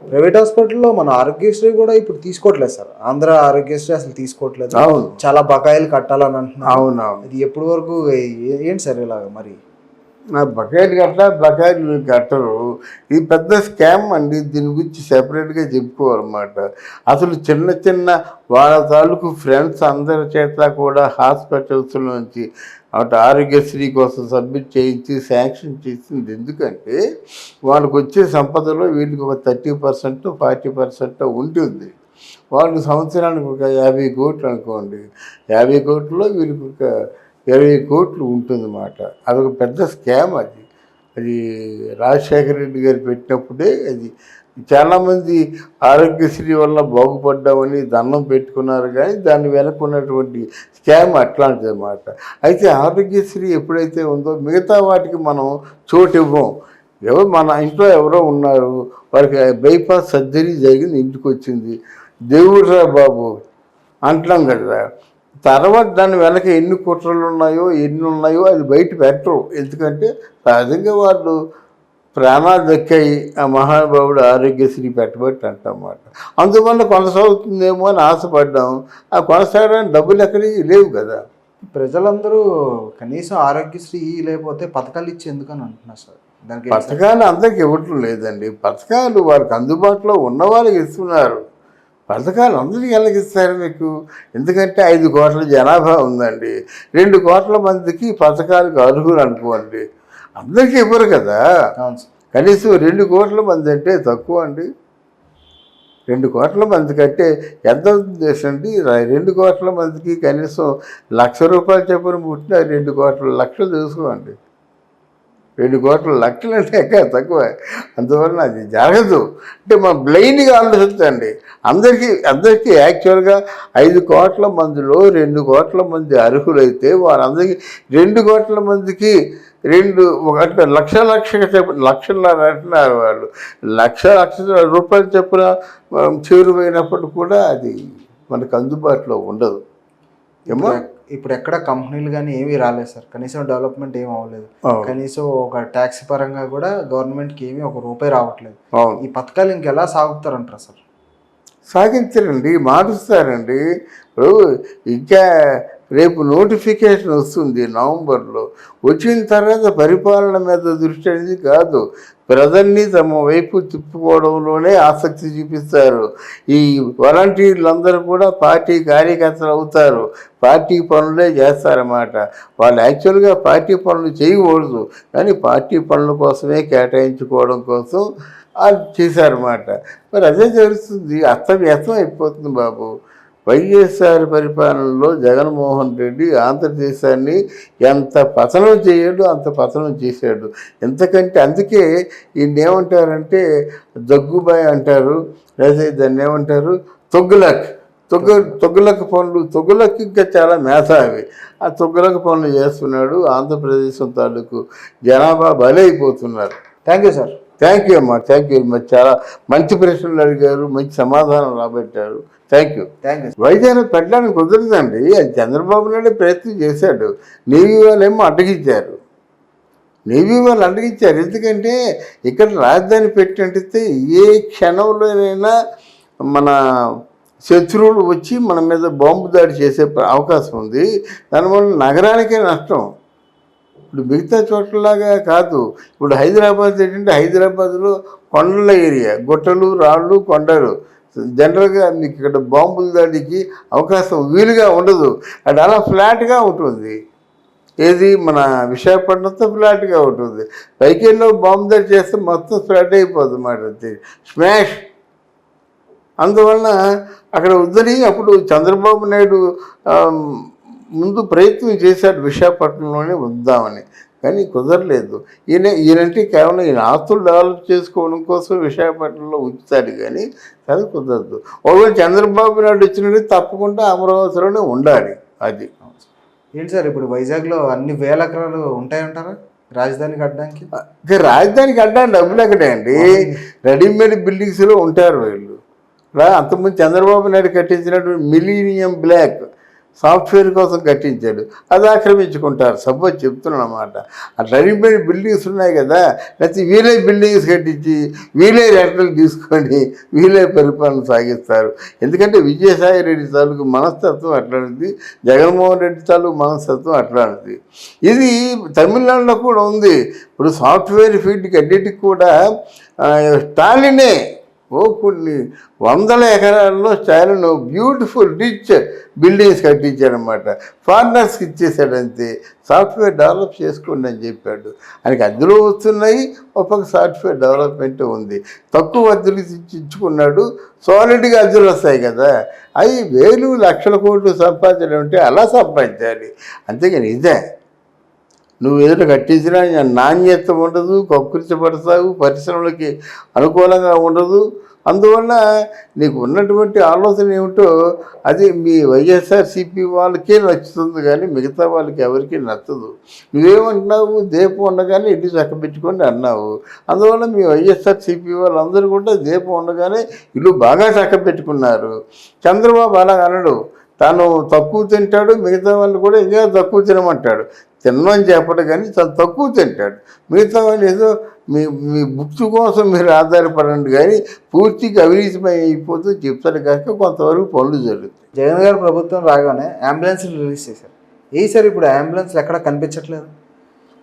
Private హాస్పిటల్లో మన ఆరోగ్యశ్రీ కూడా ఇప్పుడు తీసుకోవట్లేదు సార్. ఆంధ్ర ఆరోగ్యశ్రీ అసలు తీసుకోవట్లేదు. అవును, చాలా బకాయిలు కట్టాలని అంటున్నారు. అవునవును. ఇది ఎప్పటి వరకు ఏంటి సార్ ఇలాగ మరి? బకాయిలు బకాయిలు కట్టరు. ఇది పెద్ద స్కామ్ అండి. దీని గురించి సెపరేట్గా చెప్పుకోవాలన్నమాట. అసలు చిన్న చిన్న వాళ్ళ తాలూకు ఫ్రెండ్స్ అందరి చేత కూడా హాస్పిటల్స్ నుంచి అటు ఆరోగ్యశ్రీ కోసం సబ్మిట్ చేయించి శాంక్షన్ చేసింది. ఎందుకంటే వాళ్ళకు వచ్చే సంపదలో వీళ్ళకి ఒక 30% 40% ఉంటుంది. వాళ్ళకి సంవత్సరానికి ఒక 50 కోట్లు అనుకోండి. 50 కోట్లలో వీళ్ళకి ఒక 20 కోట్లు ఉంటుందన్నమాట. అదొక పెద్ద స్కామ్. అది రాజశేఖర రెడ్డి గారు పెట్టినప్పుడే అది చాలామంది ఆరోగ్యశ్రీ వల్ల బాగుపడ్డామని దండం పెట్టుకున్నారు. కానీ దాన్ని వెనుకున్నటువంటి స్కామ్ అట్లాంటిది అన్నమాట. అయితే ఆరోగ్యశ్రీ ఎప్పుడైతే ఉందో మిగతా వాటికి మనం చోటు ఇవ్వం. మన ఇంట్లో ఎవరో ఉన్నారు, వారికి బైపాస్ సర్జరీ జరిగింది, ఇంటికి వచ్చింది, దేవుడురా బాబు అంటున్నాం కదా. తర్వాత దాని వెనక ఎన్ని కుట్రలు ఉన్నాయో ఎన్ని ఉన్నాయో అది బయట పెట్టరు. ఎందుకంటే సహజంగా వాళ్ళు ప్రాణాలు దక్కాయి, ఆ మహానుభావుడు ఆరోగ్యశ్రీ పెట్టబట్టి అంటన్నమాట. అందువల్ల కొనసాగుతుందేమో అని ఆశపడ్డాం. ఆ కొనసాగడానికి డబ్బులు ఎక్కడికి లేవు కదా. ప్రజలందరూ కనీసం ఆరోగ్యశ్రీ లేకపోతే పథకాలు ఇచ్చి ఎందుకని అంటున్నారు సార్. దానికి పథకాలు అందరికి ఇవ్వటం లేదండి. పథకాలు వారికి అందుబాటులో ఉన్న వాళ్ళకి ఇస్తున్నారు. పథకాలు అందరికీ ఎలాగిస్తారు మీకు? ఎందుకంటే 5 కోట్ల జనాభా ఉందండి. 2 కోట్ల మందికి పథకాలకు అర్హులు అనుకోండి. అందరికీ ఇవ్వరు కదా. కనీసం 2 కోట్ల మంది అంటే తక్కువ అండి. 2 కోట్ల మంది కంటే ఎంత అండి? 2 కోట్ల మందికి కనీసం ₹1,00,000 చొప్పున పుట్టిన 2 కోట్ల లక్షలు చూసుకోండి. 2 కోట్ల లక్షలు అంటే ఎక్కడ తక్కువ. అందువలన అది జరగదు. అంటే మనం బ్లైండ్గా ఆలోచించండి. అందరికీ యాక్చువల్గా 5 కోట్ల మందిలో 2 కోట్ల మంది అర్హులైతే వారందరికీ 2 కోట్ల మందికి అంటే లక్ష చెప్పిన లక్షన్నర అంటున్నారు వాళ్ళు. ₹1,00,000 చొప్పున చేరువైనప్పుడు కూడా అది మనకు అందుబాటులో ఉండదు. ఏమో ఇప్పుడు ఎక్కడ కంపెనీలు కానీ ఏమీ రాలేదు సార్. కనీసం డెవలప్మెంట్ ఏమి అవ్వలేదు. కనీసం ఒక ట్యాక్స్ పరంగా కూడా గవర్నమెంట్కి ఏమీ ₹1 రావట్లేదు. ఈ పథకాలు ఇంకెలా సాగుతారంటారు సార్? సాగించరండి, మారుస్తారండి. ఇప్పుడు ఇంకా రేపు నోటిఫికేషన్ వస్తుంది నవంబర్లో. వచ్చిన తర్వాత పరిపాలన మీద దృష్టి అనేది కాదు, ప్రజల్ని తమ వైపు తిప్పుకోవడంలోనే ఆసక్తి చూపిస్తారు. ఈ వాలంటీర్లందరూ కూడా పార్టీ కార్యకర్తలు అవుతారు, పార్టీ పనులే చేస్తారన్నమాట. వాళ్ళు యాక్చువల్గా పార్టీ పనులు చేయకూడదు, కానీ పార్టీ పనుల కోసమే కేటాయించుకోవడం కోసం అది చేశారన్నమాట. మరి అదే జరుగుతుంది. అస్తవ్యస్తం అయిపోతుంది బాబు. వైఎస్ఆర్ పరిపాలనలో జగన్మోహన్ రెడ్డి ఆంధ్రదేశాన్ని ఎంత పతనం చేయడు అంత పతనం చేశాడు. ఎంతకంటే అందుకే ఈయన ఏమంటారంటే దగ్గుబాయ్ అంటారు, లేదా దాన్ని ఏమంటారు తొగ్గులకు పనులు. తొగ్గులకు ఇంకా చాలా మేధావి. ఆ తొగ్గులకు పనులు చేస్తున్నాడు. ఆంధ్రప్రదేశ్ తాలూకు జనాభా బలైపోతున్నారు. Thank you sir. Thank you అమ్మా. Thank you. మరి చాలా మంచి ప్రశ్నలు అడిగారు, మంచి సమాధానం రాబట్టారు. Thank you. వైద్యాన్ని పెట్టడానికి కుదరదండి. అది చంద్రబాబు నాయుడు ప్రయత్నం చేశాడు. నేవీ వాళ్ళేమో అడ్డగించారు. ఎందుకంటే ఇక్కడ రాజధాని పెట్టినట్టయితే ఏ క్షణంలోనైనా మన శత్రువులు వచ్చి మన మీద బాంబు దాడి చేసే అవకాశం ఉంది. దానివల్ల నగరానికే నష్టం. ఇప్పుడు మిగతా చోట్లలాగా కాదు. ఇప్పుడు హైదరాబాద్ ఏంటంటే హైదరాబాద్లో కొండల ఏరియా, గుట్టలు, రాళ్ళు, కొండలు. జనరల్గా మీకు ఇక్కడ బాంబుల దాడికి అవకాశం వీలుగా ఉండదు. అది అలా ఫ్లాట్గా ఉంటుంది. ఏది మన విశాఖపట్నంతో ఫ్లాట్గా ఉంటుంది. పైకెళ్ళో బాంబు దాడి చేస్తే మొత్తం ఫ్లాట్ అయిపోతుంది అన్నమాట, స్మాష్. అందువలన అక్కడ వద్దని అప్పుడు చంద్రబాబు నాయుడు ముందు ప్రయత్నం చేశాడు విశాఖపట్నంలోనే ఉందామని, కానీ కుదరలేదు. ఈయనంటే కేవలం ఈయన ఆస్తులు డెవలప్ చేసుకోవడం కోసం విశాఖపట్నంలో ఉంచుతాడు, కానీ అది కుదరదు. ఒకవేళ చంద్రబాబు నాయుడు వచ్చినట్టు తప్పకుండా అమరావతిలోనే ఉండాలి. అది ఏంటి సార్ ఇప్పుడు వైజాగ్లో అన్ని 1000 ఎకరాలు ఉంటాయంటారా రాజధానికి అడ్డానికి? రాజధానికి అడ్డానికి డబ్బులు ఎక్కడే అండి? రెడీమేడ్ బిల్డింగ్స్లో ఉంటారు వీళ్ళు. అంతకుముందు చంద్రబాబు నాయుడు కట్టించినటువంటి మిలీనియం బ్లాక్ సాఫ్ట్వేర్ కోసం కట్టించాడు, అది ఆక్రమించుకుంటారు. సపోజ్ చెప్తున్నాను అన్నమాట. ఆ రెడీమేడ్ బిల్డింగ్స్ ఉన్నాయి కదా, లేకపోతే వీలే బిల్డింగ్స్ కట్టించి వీలే రెంటలు తీసుకొని వీలే పరిపాలన సాగిస్తారు. ఎందుకంటే విజయసాయి రెడ్డి తాలూకు మనస్తత్వం అట్లాంటిది, జగన్మోహన్ రెడ్డి తాలూకు మనస్తత్వం అట్లాంటిది. ఇది తమిళనాడులో కూడా ఉంది. ఇప్పుడు సాఫ్ట్వేర్ ఫీల్డ్కి అన్నిటికి కూడా స్టాలినే కొన్ని వందల ఎకరాల్లో స్టాలిన్ బ్యూటిఫుల్ రిచ్ బిల్డింగ్స్ కట్టించాడనమాట. ఫారినర్స్కి ఇచ్చేసాడంతే, సాఫ్ట్వేర్ డెవలప్ చేసుకోండి అని చెప్పాడు. ఆయనకి అద్దెలు వస్తున్నాయి, ఒక సాఫ్ట్వేర్ డెవలప్మెంట్ ఉంది. తక్కువ అద్దెలు ఇచ్చుకున్నాడు, సాలిడ్గా అద్దెలు వస్తాయి కదా. అవి వేలు లక్షల కోట్లు సంపాదించడం అంటే అలా సంపాదించాలి. అంతేగాని ఇదే నువ్వు ఎదుట కట్టించినా నాణ్యత ఉండదు, కక్కుర్చపడతావు, పరిశ్రమలకి అనుకూలంగా ఉండదు. అందువల్ల నీకు ఉన్నటువంటి ఆలోచన ఏమిటో అది మీ వైఎస్ఆర్సీపీ వాళ్ళకే నచ్చుతుంది, కానీ మిగతా వాళ్ళకి ఎవరికీ నచ్చదు. నువ్వేమంటున్నావు, దీపం ఉండగానే ఇల్లు చక్కబెట్టుకొని అన్నావు. అందువల్ల మీ వైఎస్ఆర్సీపీ వాళ్ళందరూ కూడా దీపం ఉండగానే ఇల్లు బాగా చక్కబెట్టుకున్నారు. చంద్రబాబు అలా అనడు, తాను తక్కువ తింటాడు, మిగతా వాళ్ళు కూడా ఇంకా తక్కువ తినమంటాడు. తినమని చెప్పడం కానీ చాలా తక్కువ తింటాడు. మిగతా వాళ్ళు ఏదో మీ మీ బుక్స్ కోసం మీరు ఆధారపడండి, కానీ పూర్తిగా అవినీతిమై అయిపోతూ చెప్తారు కనుక కొంతవరకు పనులు జరుగుతాయి. జగన్ గారు ప్రభుత్వం రాగానే అంబులెన్స్లు రిలీజ్ చేశారు. సార్ ఇప్పుడు అంబులెన్స్లు ఎక్కడ కనిపించట్లేదు.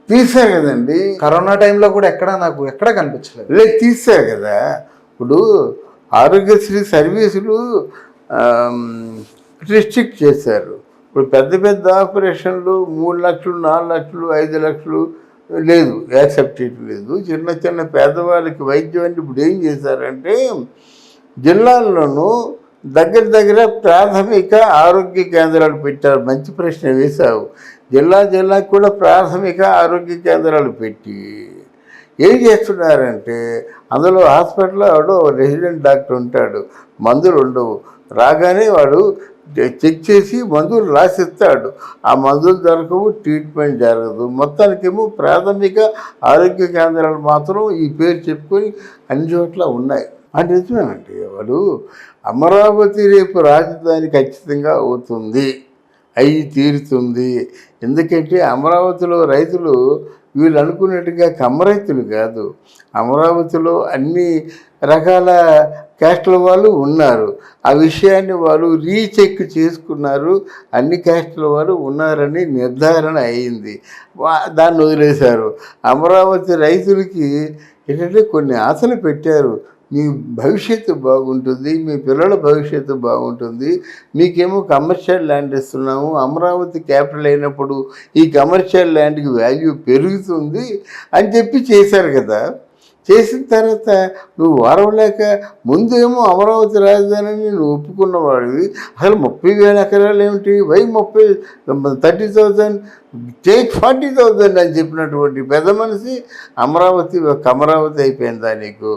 తీశారు కదండి, కరోనా టైంలో కూడా ఎక్కడ కనిపించలేదు. లేదు తీశారు కదా. ఇప్పుడు ఆరోగ్యశ్రీ సర్వీసులు రిస్ట్రిక్ట్ చేశారు. ఇప్పుడు పెద్ద పెద్ద ఆపరేషన్లు 3 లక్షలు 4 లక్షలు 5 లక్షలు లేదు, యాక్సెప్ట్ చేయడం లేదు. చిన్న చిన్న పేదవాళ్ళకి వైద్యం అంటే ఇప్పుడు ఏం చేశారంటే జిల్లాల్లోనూ దగ్గర ప్రాథమిక ఆరోగ్య కేంద్రాలు పెట్టారు. మంచి ప్రశ్న వేశావు. జిల్లాకి కూడా ప్రాథమిక ఆరోగ్య కేంద్రాలు పెట్టి ఏం చేస్తున్నారంటే అందులో హాస్పిటల్లో వాడు రెసిడెంట్ డాక్టర్ ఉంటాడు, మందులు ఉండవు. రాగానే వాడు చెక్ చేసి మందులు రాసిస్తాడు. ఆ మందులు దొరకవు, ట్రీట్మెంట్ జరగదు. మొత్తానికేమో ప్రాథమిక ఆరోగ్య కేంద్రాలు మాత్రం ఈ పేరు చెప్పుకొని అన్ని చోట్ల ఉన్నాయి. అంటే నిజమేనండి, వాడు అమరావతి రేపు రాజధాని ఖచ్చితంగా అవుతుంది, అయి తీరుతుంది. ఎందుకంటే అమరావతిలో రైతులు వీళ్ళు అనుకున్నట్టుగా కమ్మరైతులు కాదు. అమరావతిలో అన్ని రకాల క్యాస్టుల వాళ్ళు ఉన్నారు. ఆ విషయాన్ని వాళ్ళు రీచెక్ చేసుకున్నారు. అన్ని క్యాస్టుల వాళ్ళు ఉన్నారని నిర్ధారణ అయింది. దాన్ని వదిలేశారు. అమరావతి రైతులకి ఏంటంటే కొన్ని ఆశలు పెట్టారు. మీ భవిష్యత్తు బాగుంటుంది, మీ పిల్లల భవిష్యత్తు బాగుంటుంది, మీకేమో కమర్షియల్ ల్యాండ్ ఇస్తున్నాము, అమరావతి క్యాపిటల్ అయినప్పుడు ఈ కమర్షియల్ ల్యాండ్కి వాల్యూ పెరుగుతుంది అని చెప్పి చేశారు కదా. చేసిన తర్వాత నువ్వు వారవలేక ముందేమో అమరావతి రాజధాని నువ్వు ఒప్పుకున్నవాడివి. అసలు 30,000 ఎకరాలు ఏమిటి, 30,000 టేక్ 40,000 అని చెప్పినటువంటి పెద్ద మనిషి అమరావతి ఒక అమరావతి అయిపోయిందా నీకు?